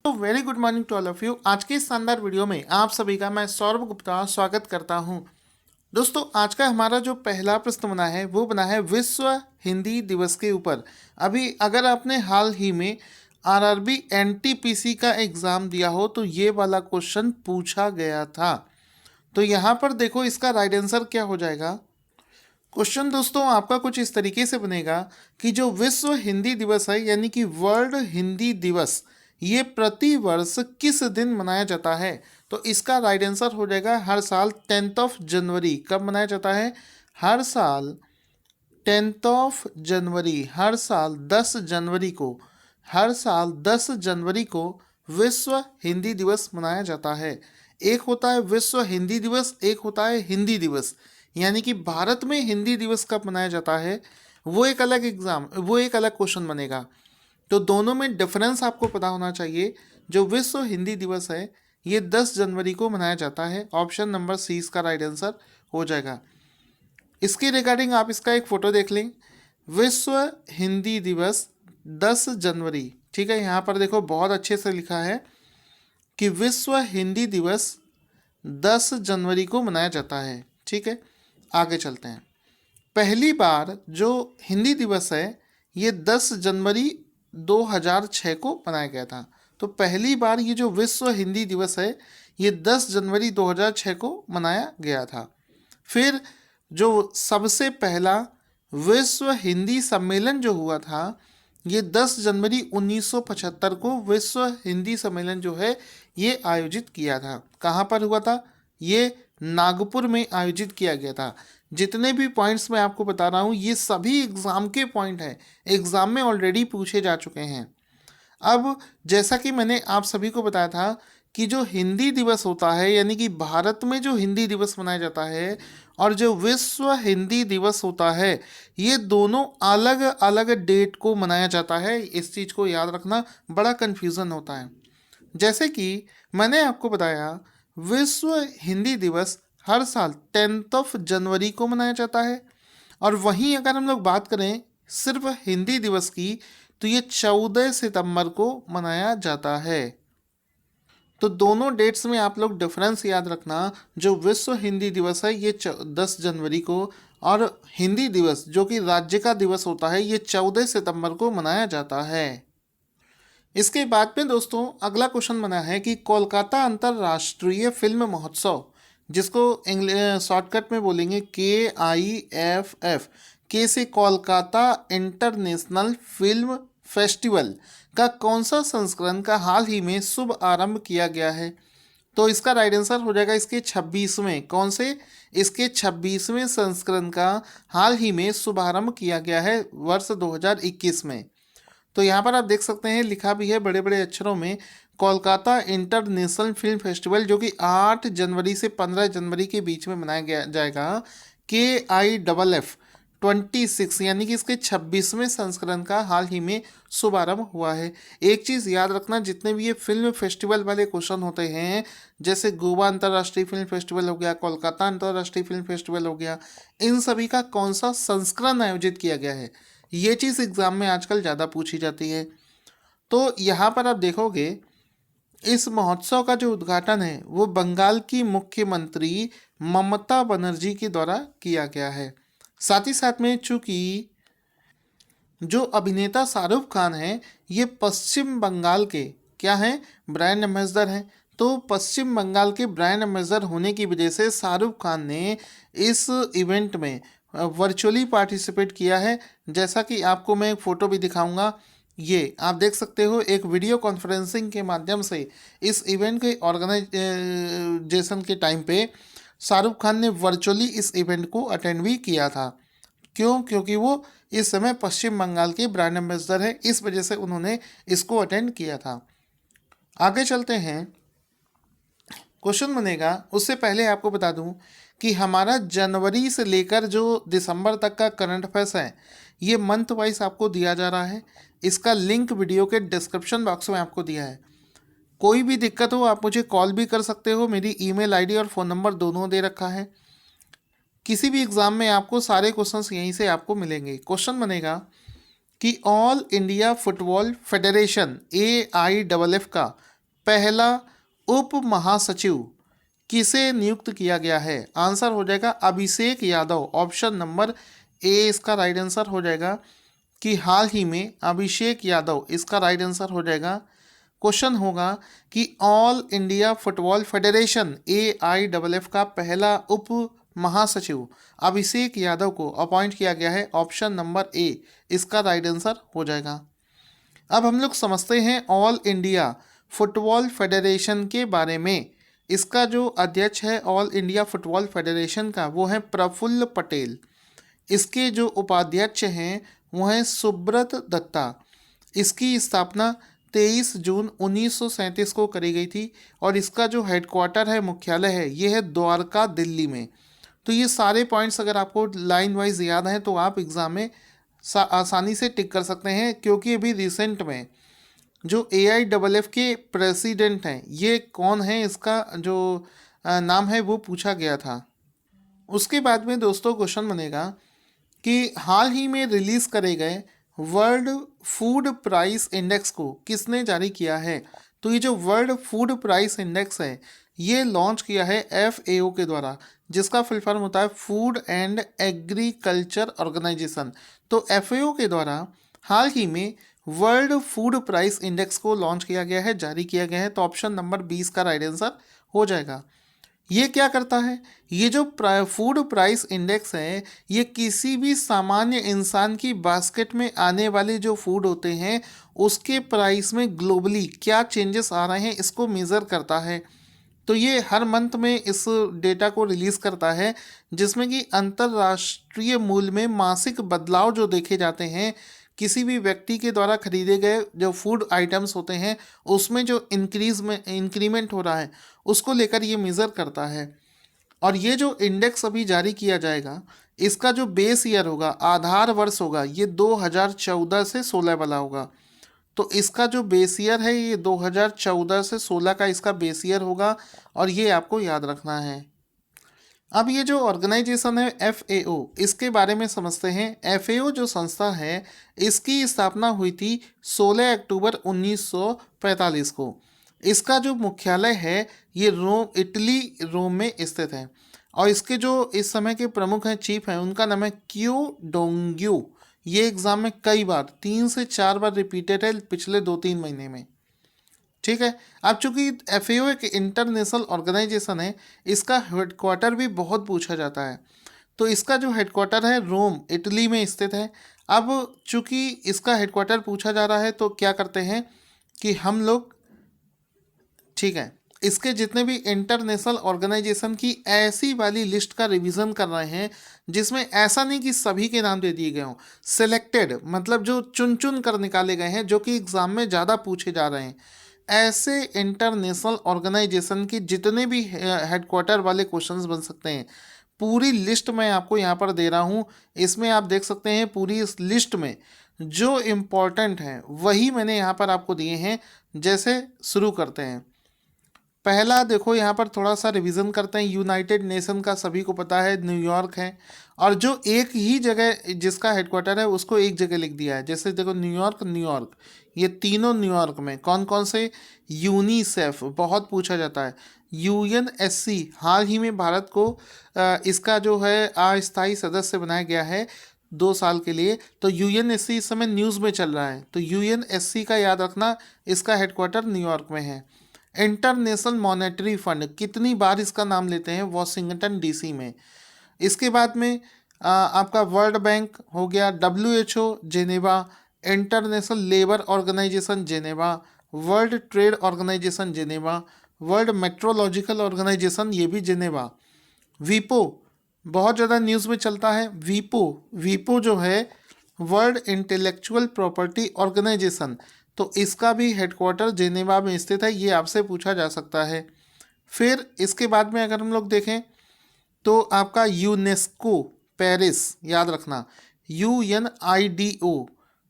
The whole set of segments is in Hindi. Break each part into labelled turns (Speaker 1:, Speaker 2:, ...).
Speaker 1: तो very good morning to all of you. आज के इस शानदार वीडियो में आप सभी का मैं सौरभ गुप्ता स्वागत करता हूं। दोस्तों, आज का हमारा जो पहला प्रश्न बना है वो बना है विश्व हिंदी दिवस के ऊपर। अभी अगर आपने हाल ही में आरआरबी एनटीपीसी का एग्ज़ाम दिया हो तो ये वाला क्वेश्चन पूछा गया था। तो यहाँ पर देखो, इसका राइट आंसर क्या हो जाएगा। क्वेश्चन दोस्तों आपका कुछ इस तरीके से बनेगा कि जो विश्व हिंदी दिवस है यानी कि वर्ल्ड हिंदी दिवस, ये प्रति वर्ष किस दिन मनाया जाता है। तो इसका राइट आंसर हो जाएगा हर साल 10 जनवरी। कब मनाया जाता है? हर साल 10 जनवरी, हर साल 10 जनवरी को, हर साल 10 जनवरी को विश्व हिंदी दिवस मनाया जाता है। एक होता है विश्व हिंदी दिवस, एक होता है हिंदी दिवस। यानी कि भारत में हिंदी दिवस कब मनाया जाता है वो एक अलग वो एक अलग क्वेश्चन बनेगा। तो दोनों में डिफरेंस आपको पता होना चाहिए। जो विश्व हिंदी दिवस है ये 10 जनवरी को मनाया जाता है। ऑप्शन नंबर सी इसका राइट आंसर हो जाएगा। इसके रिगार्डिंग आप इसका एक फ़ोटो देख लें। विश्व हिंदी दिवस 10 जनवरी, ठीक है। यहाँ पर देखो बहुत अच्छे से लिखा है कि विश्व हिंदी दिवस 10 जनवरी को मनाया जाता है, ठीक है। आगे चलते हैं। पहली बार जो हिंदी दिवस है ये 10 जनवरी 2006 को मनाया गया था। तो पहली बार ये जो विश्व हिंदी दिवस है ये 10 जनवरी 2006 को मनाया गया था। फिर जो सबसे पहला विश्व हिंदी सम्मेलन जो हुआ था ये 10 जनवरी 1975 को विश्व हिंदी सम्मेलन जो है ये आयोजित किया था। कहाँ पर हुआ था? ये नागपुर में आयोजित किया गया था। जितने भी पॉइंट्स मैं आपको बता रहा हूँ ये सभी एग्ज़ाम के पॉइंट हैं, एग्ज़ाम में ऑलरेडी पूछे जा चुके हैं। अब जैसा कि मैंने आप सभी को बताया था कि जो हिंदी दिवस होता है यानी कि भारत में जो हिंदी दिवस मनाया जाता है और जो विश्व हिंदी दिवस होता है ये दोनों अलग अलग डेट को मनाया जाता है। इस चीज़ को याद रखना, बड़ा कन्फ्यूज़न होता है। जैसे कि मैंने आपको बताया विश्व हिंदी दिवस हर साल 10 जनवरी को मनाया जाता है और वहीं अगर हम लोग बात करें सिर्फ हिंदी दिवस की तो ये 14 सितंबर को मनाया जाता है। तो दोनों डेट्स में आप लोग डिफरेंस याद रखना। जो विश्व हिंदी दिवस है ये 10 जनवरी को और हिंदी दिवस जो कि राज्य का दिवस होता है ये 14 सितंबर को मनाया जाता है। इसके बाद में दोस्तों अगला क्वेश्चन बना है कि कोलकाता अंतर्राष्ट्रीय फिल्म महोत्सव, जिसको शॉर्टकट में बोलेंगे KIFF, के से कोलकाता इंटरनेशनल फिल्म फेस्टिवल का कौन सा संस्करण का हाल ही में शुभ आरंभ किया गया है। तो इसका राइट आंसर हो जाएगा इसके 26वें, कौन से? इसके 26वें संस्करण का हाल ही में शुभारंभ किया गया है वर्ष 2021 में। तो यहाँ पर आप देख सकते हैं लिखा भी है बड़े बड़े अक्षरों में कोलकाता इंटरनेशनल फिल्म फेस्टिवल, जो कि 8 जनवरी से 15 जनवरी के बीच में मनाया जाएगा। KIFF 26 यानी कि इसके 26वें संस्करण का हाल ही में शुभारंभ हुआ है। एक चीज़ याद रखना, जितने भी ये फिल्म फेस्टिवल वाले क्वेश्चन होते हैं जैसे गोवा अंतर्राष्ट्रीय फिल्म फेस्टिवल हो गया, कोलकाता अंतर्राष्ट्रीय फिल्म फेस्टिवल हो गया, इन सभी का कौन सा संस्करण आयोजित किया गया है ये चीज़ एग्ज़ाम में आजकल ज़्यादा पूछी जाती है। तो यहाँ पर आप देखोगे इस महोत्सव का जो उद्घाटन है वो बंगाल की मुख्यमंत्री ममता बनर्जी के द्वारा किया गया है। साथ ही साथ में चूँकि जो अभिनेता शाहरुख खान हैं ये पश्चिम बंगाल के क्या हैं? ब्रांड एम्बेसडर हैं। तो पश्चिम बंगाल के ब्रांड एम्बेसडर होने की वजह से शाहरुख खान ने इस इवेंट में वर्चुअली पार्टिसिपेट किया है। जैसा कि आपको मैं एक फ़ोटो भी दिखाऊंगा, ये आप देख सकते हो एक वीडियो कॉन्फ्रेंसिंग के माध्यम से इस इवेंट के ऑर्गेनाइजेशन के टाइम पे शाहरुख खान ने वर्चुअली इस इवेंट को अटेंड भी किया था। क्यों? क्योंकि वो इस समय पश्चिम बंगाल के ब्रांड एम्बेसडर है, इस वजह से उन्होंने इसको अटेंड किया था। आगे चलते हैं, क्वेश्चन बनेगा। उससे पहले आपको बता दूं कि हमारा जनवरी से लेकर जो दिसंबर तक का करंट अफेयर्स है ये मंथ वाइज आपको दिया जा रहा है। इसका लिंक वीडियो के डिस्क्रिप्शन बॉक्स में आपको दिया है। कोई भी दिक्कत हो आप मुझे कॉल भी कर सकते हो, मेरी ईमेल आईडी और फ़ोन नंबर दोनों दे रखा है। किसी भी एग्ज़ाम में आपको सारे क्वेश्चंस यहीं से आपको मिलेंगे। क्वेश्चन बनेगा कि all India football federation AIFF का पहला उप महासचिव किसे नियुक्त किया गया है? आंसर हो जाएगा Abhishek Yadav. Option number A इसका राइट आंसर हो जाएगा कि हाल ही में अभिषेक यादव इसका राइट आंसर हो जाएगा। क्वेश्चन होगा कि all India football federation AIFF का पहला उप महासचिव अभिषेक यादव को अपॉइंट किया गया है। ऑप्शन नंबर ए इसका राइट आंसर हो जाएगा। अब हम लोग समझते हैं ऑल इंडिया फुटबॉल फेडरेशन के बारे में। इसका जो अध्यक्ष है ऑल इंडिया फुटबॉल फेडरेशन का, वो है प्रफुल्ल पटेल। इसके जो उपाध्यक्ष हैं वो हैं सुब्रत दत्ता। इसकी स्थापना 23 जून 1937 को करी गई थी और इसका जो हेडक्वार्टर है, मुख्यालय है, ये है द्वारका, दिल्ली में। तो ये सारे पॉइंट्स अगर आपको लाइन वाइज याद हैं तो आप एग्ज़ाम में आसानी से टिक कर सकते हैं, क्योंकि अभी रिसेंट में जो AIFF के प्रेसिडेंट हैं, ये कौन है, इसका जो नाम है वो पूछा गया था। उसके बाद में दोस्तों क्वेश्चन बनेगा कि हाल ही में रिलीज़ करे गए वर्ल्ड फूड प्राइस इंडेक्स को किसने जारी किया है? तो ये जो वर्ल्ड फूड प्राइस इंडेक्स है, ये लॉन्च किया है FAO के द्वारा, जिसका फुल फॉर्म होता है फूड एंड एग्रीकल्चर ऑर्गेनाइजेशन। तो FAO के द्वारा हाल ही में वर्ल्ड फूड प्राइस इंडेक्स को लॉन्च किया गया है, जारी किया गया है। तो ऑप्शन नंबर 20 का राइट आंसर हो जाएगा। ये क्या करता है? ये जो फूड प्राइस इंडेक्स है, ये किसी भी सामान्य इंसान की बास्केट में आने वाले जो फूड होते हैं उसके प्राइस में ग्लोबली क्या चेंजेस आ रहे हैं, इसको मेज़र करता है। तो ये हर मंथ में इस डेटा को रिलीज़ करता है, जिसमें कि अंतर्राष्ट्रीय मूल्य में मासिक बदलाव जो देखे जाते हैं, किसी भी व्यक्ति के द्वारा खरीदे गए जो फूड आइटम्स होते हैं उसमें जो इंक्रीमेंट हो रहा है, उसको लेकर ये मेज़र करता है। और ये जो इंडेक्स अभी जारी किया जाएगा, इसका जो बेस ईयर होगा, आधार वर्ष होगा, ये 2014 से 16 वाला होगा। तो इसका जो बेस ईयर है ये 2014 से 16 का इसका बेस ईयर होगा, और ये आपको याद रखना है। अब ये जो ऑर्गेनाइजेशन है FAO, इसके बारे में समझते हैं। FAO जो संस्था है, इसकी स्थापना हुई थी 16 अक्टूबर 1945 को। इसका जो मुख्यालय है ये रोम, इटली, रोम में स्थित है। और इसके जो इस समय के प्रमुख हैं, चीफ हैं, उनका नाम है क्यू डोंग्यू। ये एग्ज़ाम में कई बार 3 से 4 बार रिपीटेड है पिछले 2-3 महीने में। ठीक है। अब चूंकि FAO एक इंटरनेशनल ऑर्गेनाइजेशन है, इसका हेडक्वार्टर भी बहुत पूछा जाता है। तो इसका जो हेडक्वार्टर है रोम, इटली में स्थित है। अब चूंकि इसका हेडक्वार्टर पूछा जा रहा है तो क्या करते हैं कि हम लोग, ठीक है, इसके जितने भी इंटरनेशनल ऑर्गेनाइजेशन की ऐसी वाली लिस्ट का रिवीजन कर रहे हैं जिसमें ऐसा नहीं कि सभी के नाम दे दिए गए हों, सिलेक्टेड मतलब जो चुन चुन कर निकाले गए हैं, जो कि एग्ज़ाम में ज़्यादा पूछे जा रहे हैं। ऐसे इंटरनेशनल ऑर्गेनाइजेशन के जितने भी हेडक्वार्टर वाले क्वेश्चंस बन सकते हैं, पूरी लिस्ट मैं आपको यहाँ पर दे रहा हूँ। इसमें आप देख सकते हैं पूरी इस लिस्ट में जो इम्पोर्टेंट हैं वही मैंने यहाँ पर आपको दिए हैं। जैसे शुरू करते हैं, पहला देखो यहाँ पर थोड़ा सा रिवीजन करते हैं। यूनाइटेड नेशन का सभी को पता है न्यूयॉर्क है, और जो एक ही जगह जिसका हेडक्वार्टर है उसको एक जगह लिख दिया है। जैसे देखो न्यूयॉर्क, न्यूयॉर्क, ये तीनों न्यूयॉर्क में कौन कौन से? यूनिसेफ बहुत पूछा जाता है। UNSC हाल ही में भारत को इसका जो है अस्थायी सदस्य बनाया गया है 2 साल के लिए। तो UNSC इस समय न्यूज़ में चल रहा है, तो UNSC का याद रखना, इसका हेडक्वार्टर न्यूयॉर्क में है। इंटरनेशनल मॉनेटरी फंड कितनी बार इसका नाम लेते हैं? वॉशिंगटन DC में। इसके बाद में आपका वर्ल्ड बैंक हो गया, WHO Geneva, international labour organisation Geneva, world trade organisation Geneva, world meteorological organisation ये भी जेनेवा। वीपो बहुत ज़्यादा न्यूज़ में चलता है। वीपो जो है वर्ल्ड इंटेलेक्चुअल प्रॉपर्टी ऑर्गेनाइजेशन, तो इसका भी हेडक्वार्टर जेनेवा में स्थित है। ये आपसे पूछा जा सकता है। फिर इसके बाद में अगर हम लोग देखें तो आपका यूनेस्को पेरिस, याद रखना, UNIDO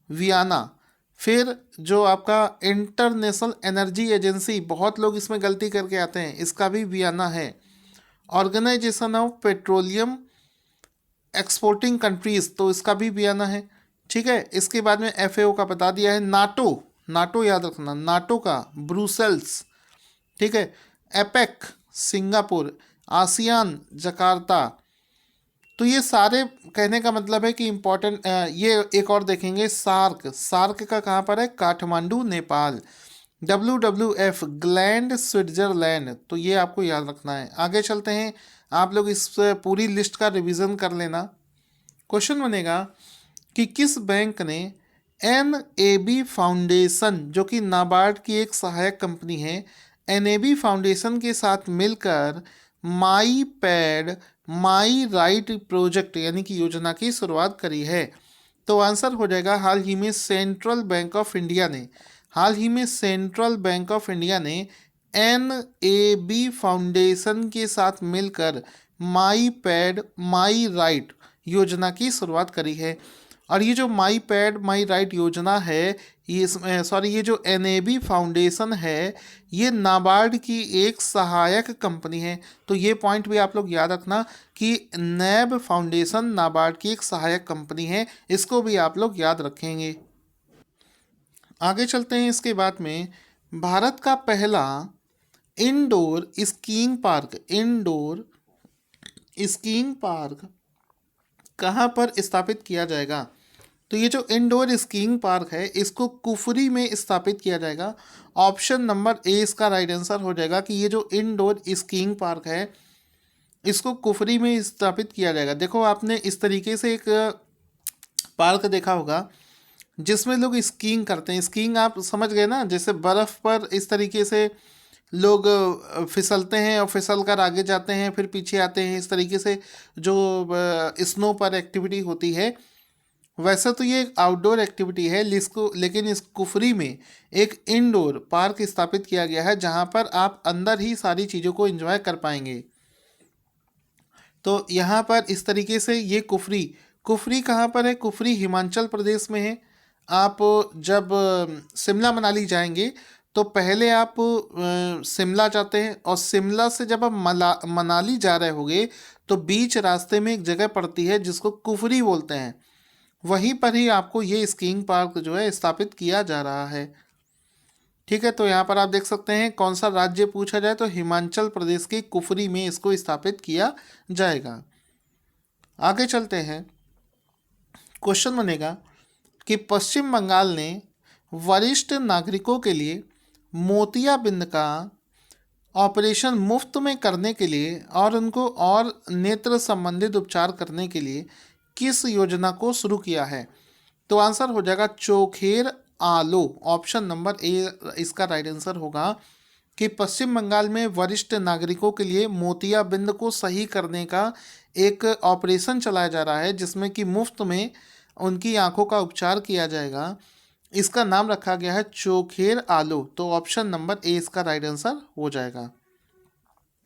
Speaker 1: वियना। फिर जो आपका इंटरनेशनल एनर्जी एजेंसी, बहुत लोग इसमें गलती करके आते हैं, इसका भी वियना है। Organisation of petroleum exporting countries, तो इसका भी वियना है। ठीक है। इसके बाद में FAO का बता दिया है। नाटो याद रखना, नाटो का ब्रुसेल्स, ठीक है। APEC Singapore, ASEAN Jakarta. तो ये सारे कहने का मतलब है कि इम्पोर्टेंट। ये एक और देखेंगे, सार्क, सार्क का कहाँ पर है, Kathmandu Nepal. WWF gland Switzerland, तो ये आपको याद रखना है। आगे चलते हैं, आप लोग इस पूरी लिस्ट का रिवीजन कर लेना। क्वेश्चन बनेगा कि किस बैंक ने NAB फाउंडेशन, जो कि नाबार्ड की एक सहायक कंपनी है, NAB फाउंडेशन के साथ मिलकर माई पैड माई राइट प्रोजेक्ट यानी कि योजना की शुरुआत करी है। तो आंसर हो जाएगा हाल ही में सेंट्रल बैंक ऑफ इंडिया ने, हाल ही में सेंट्रल बैंक ऑफ इंडिया ने NAB फाउंडेशन के साथ मिलकर माई पैड माई राइट योजना की शुरुआत करी है। और ये जो माई पैड माई राइट योजना है, ये जो NAB फाउंडेशन है, ये नाबार्ड की एक सहायक कंपनी है। तो ये पॉइंट भी आप लोग याद रखना कि NAB फाउंडेशन नाबार्ड की एक सहायक कंपनी है, इसको भी आप लोग याद रखेंगे। आगे चलते हैं, इसके बाद में भारत का पहला इंडोर स्कीइंग पार्क कहाँ पर स्थापित किया जाएगा। तो ये जो इंडोर स्कीइंग पार्क है, इसको कुफरी में स्थापित किया जाएगा। ऑप्शन नंबर ए इसका राइट आंसर हो जाएगा कि ये जो इंडोर स्कीइंग पार्क है, इसको कुफरी में स्थापित किया जाएगा। देखो, आपने इस तरीके से एक पार्क देखा होगा जिसमें लोग स्कीइंग करते हैं। स्कीइंग आप समझ गए ना, जैसे बर्फ़ पर इस तरीके से लोग फिसलते हैं और फिसल कर आगे जाते हैं, फिर पीछे आते हैं, इस तरीके से जो स्नो पर एक्टिविटी होती है। वैसे तो ये एक आउटडोर एक्टिविटी है, लेकिन इस कुफरी में एक इंडोर पार्क स्थापित किया गया है जहाँ पर आप अंदर ही सारी चीज़ों को एंजॉय कर पाएंगे। तो यहाँ पर इस तरीके से ये कुफरी कहाँ पर है, कुफरी हिमाचल प्रदेश में है। आप जब शिमला मनाली जाएंगे तो पहले आप शिमला जाते हैं, और शिमला से जब आप मनाली जा रहे होगे तो बीच रास्ते में एक जगह पड़ती है जिसको कुफरी बोलते हैं। वहीं पर ही आपको ये स्कीइंग पार्क जो है स्थापित किया जा रहा है। ठीक है, तो यहाँ पर आप देख सकते हैं कौन सा राज्य पूछा जाए तो हिमाचल प्रदेश की कुफरी में इसको स्थापित किया जाएगा। आगे चलते हैं, क्वेश्चन बनेगा कि पश्चिम बंगाल ने वरिष्ठ नागरिकों के लिए मोतियाबिंद का ऑपरेशन मुफ्त में करने के लिए और उनको और नेत्र संबंधित उपचार करने के लिए किस योजना को शुरू किया है। तो आंसर हो जाएगा चोखेर आलो। ऑप्शन नंबर ए इसका राइट आंसर होगा कि पश्चिम बंगाल में वरिष्ठ नागरिकों के लिए मोतियाबिंद को सही करने का एक ऑपरेशन चलाया जा रहा है जिसमें कि मुफ्त में उनकी आंखों का उपचार किया जाएगा। इसका नाम रखा गया है चोखेर आलो। तो ऑप्शन नंबर ए इसका राइट आंसर हो जाएगा।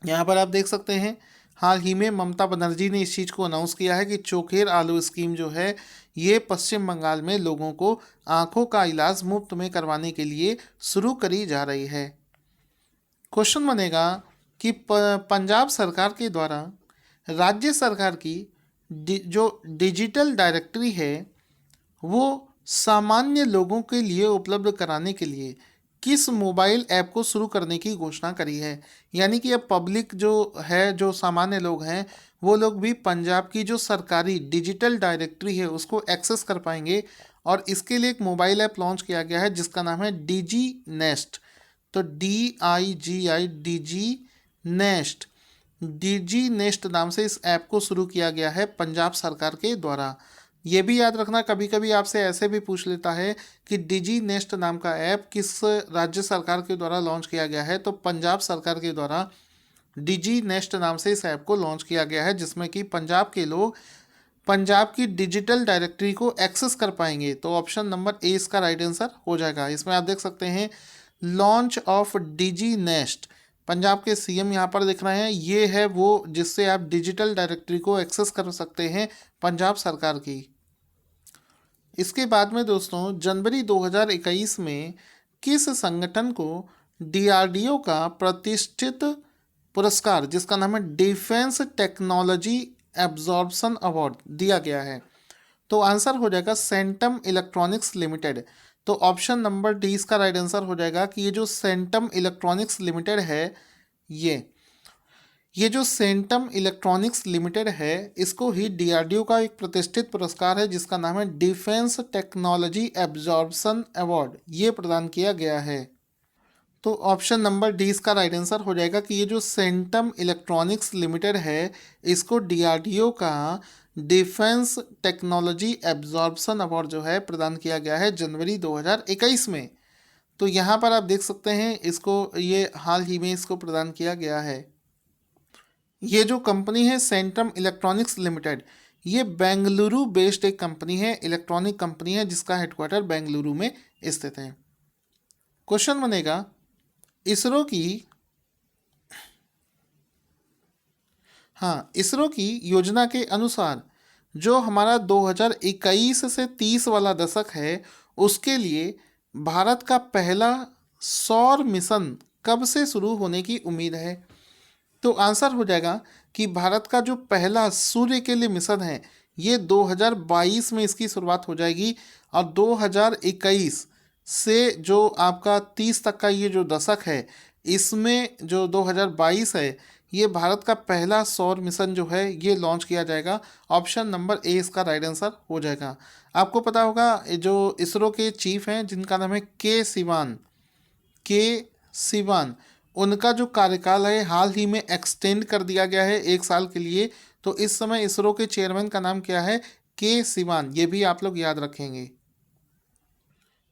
Speaker 1: यहाँ पर आप देख सकते हैं हाल ही में ममता बनर्जी ने इस चीज़ को अनाउंस किया है कि चोखेर आलो स्कीम जो है ये पश्चिम बंगाल में लोगों को आंखों का इलाज मुफ्त में करवाने के लिए शुरू करी जा रही है। क्वेश्चन बनेगा कि पंजाब सरकार के द्वारा राज्य सरकार की जो डिजिटल डायरेक्टरी है वो सामान्य लोगों के लिए उपलब्ध कराने के लिए किस मोबाइल ऐप को शुरू करने की घोषणा करी है। यानी कि अब पब्लिक जो है, जो सामान्य लोग हैं, वो लोग भी पंजाब की जो सरकारी डिजिटल डायरेक्टरी है उसको एक्सेस कर पाएंगे। और इसके लिए एक मोबाइल ऐप लॉन्च किया गया है जिसका नाम है DG नेस्ट। तो DG नेस्ट नाम से इस ऐप को शुरू किया गया है पंजाब सरकार के द्वारा। ये भी याद रखना, कभी कभी आपसे ऐसे भी पूछ लेता है कि DG नेस्ट नाम का ऐप किस राज्य सरकार के द्वारा लॉन्च किया गया है। तो पंजाब सरकार के द्वारा DG नेस्ट नाम से इस ऐप को लॉन्च किया गया है जिसमें कि पंजाब के लोग पंजाब की डिजिटल डायरेक्टरी को एक्सेस कर पाएंगे। तो ऑप्शन नंबर ए इसका राइट आंसर हो जाएगा। इसमें आप देख सकते हैं launch of DG nest, Punjab के CM यहाँ पर दिख रहे हैं। ये है वो जिससे आप डिजिटल डायरेक्टरी को एक्सेस कर सकते हैं पंजाब सरकार की। इसके बाद में दोस्तों जनवरी 2021 में किस संगठन को DRDO का प्रतिष्ठित पुरस्कार जिसका नाम है डिफेंस टेक्नोलॉजी एब्जॉर्प्शन अवार्ड दिया गया है। तो आंसर हो जाएगा सेंटम इलेक्ट्रॉनिक्स लिमिटेड। तो ऑप्शन नंबर डी इसका राइट आंसर हो जाएगा कि ये जो सेंटम इलेक्ट्रॉनिक्स लिमिटेड है, ये जो सेंटम इलेक्ट्रॉनिक्स लिमिटेड है, इसको ही डीआरडीओ का एक प्रतिष्ठित पुरस्कार है जिसका नाम है डिफेंस टेक्नोलॉजी एब्जॉर्प्शन अवार्ड, ये प्रदान किया गया है। तो ऑप्शन नंबर डी इसका राइट आंसर हो जाएगा कि ये जो सेंटम इलेक्ट्रॉनिक्स लिमिटेड है, इसको डीआरडीओ का डिफेंस टेक्नोलॉजी एब्जॉर्प्शन अवार्ड जो है प्रदान किया गया है जनवरी 2021 में। तो यहाँ पर आप देख सकते हैं इसको, ये हाल ही में इसको प्रदान किया गया है। ये जो कंपनी है सेंटम इलेक्ट्रॉनिक्स लिमिटेड, ये बेंगलुरु बेस्ड एक कंपनी है, इलेक्ट्रॉनिक कंपनी है जिसका हेडक्वार्टर बेंगलुरु में स्थित है। क्वेश्चन बनेगा, इसरो की इसरो की योजना के अनुसार जो हमारा 2021 से 30 वाला दशक है, उसके लिए भारत का पहला सौर मिशन कब से शुरू होने की उम्मीद है? तो आंसर हो जाएगा कि भारत का जो पहला सूर्य के लिए मिशन है, ये 2022 में इसकी शुरुआत हो जाएगी और 2021 से जो आपका 30 तक का ये जो दशक है, इसमें जो 2022 है, ये भारत का पहला सौर मिशन जो है ये लॉन्च किया जाएगा। ऑप्शन नंबर ए इसका राइट आंसर हो जाएगा। आपको पता होगा ये जो इसरो के चीफ हैं जिनका नाम है के सिवान, उनका जो कार्यकाल है हाल ही में एक्सटेंड कर दिया गया है 1 साल के लिए। तो इस समय इसरो के चेयरमैन का नाम क्या है? के सिवान, ये भी आप लोग याद रखेंगे।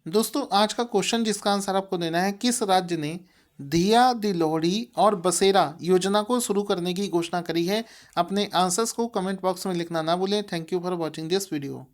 Speaker 1: दोस्तों आज का क्वेश्चन जिसका आंसर आपको देना है, किस राज्य ने धिया दी लोहड़ी और बसेरा योजना को शुरू करने की घोषणा करी है? अपने आंसर्स को कमेंट बॉक्स में लिखना ना भूलें। Thank you for watching this video.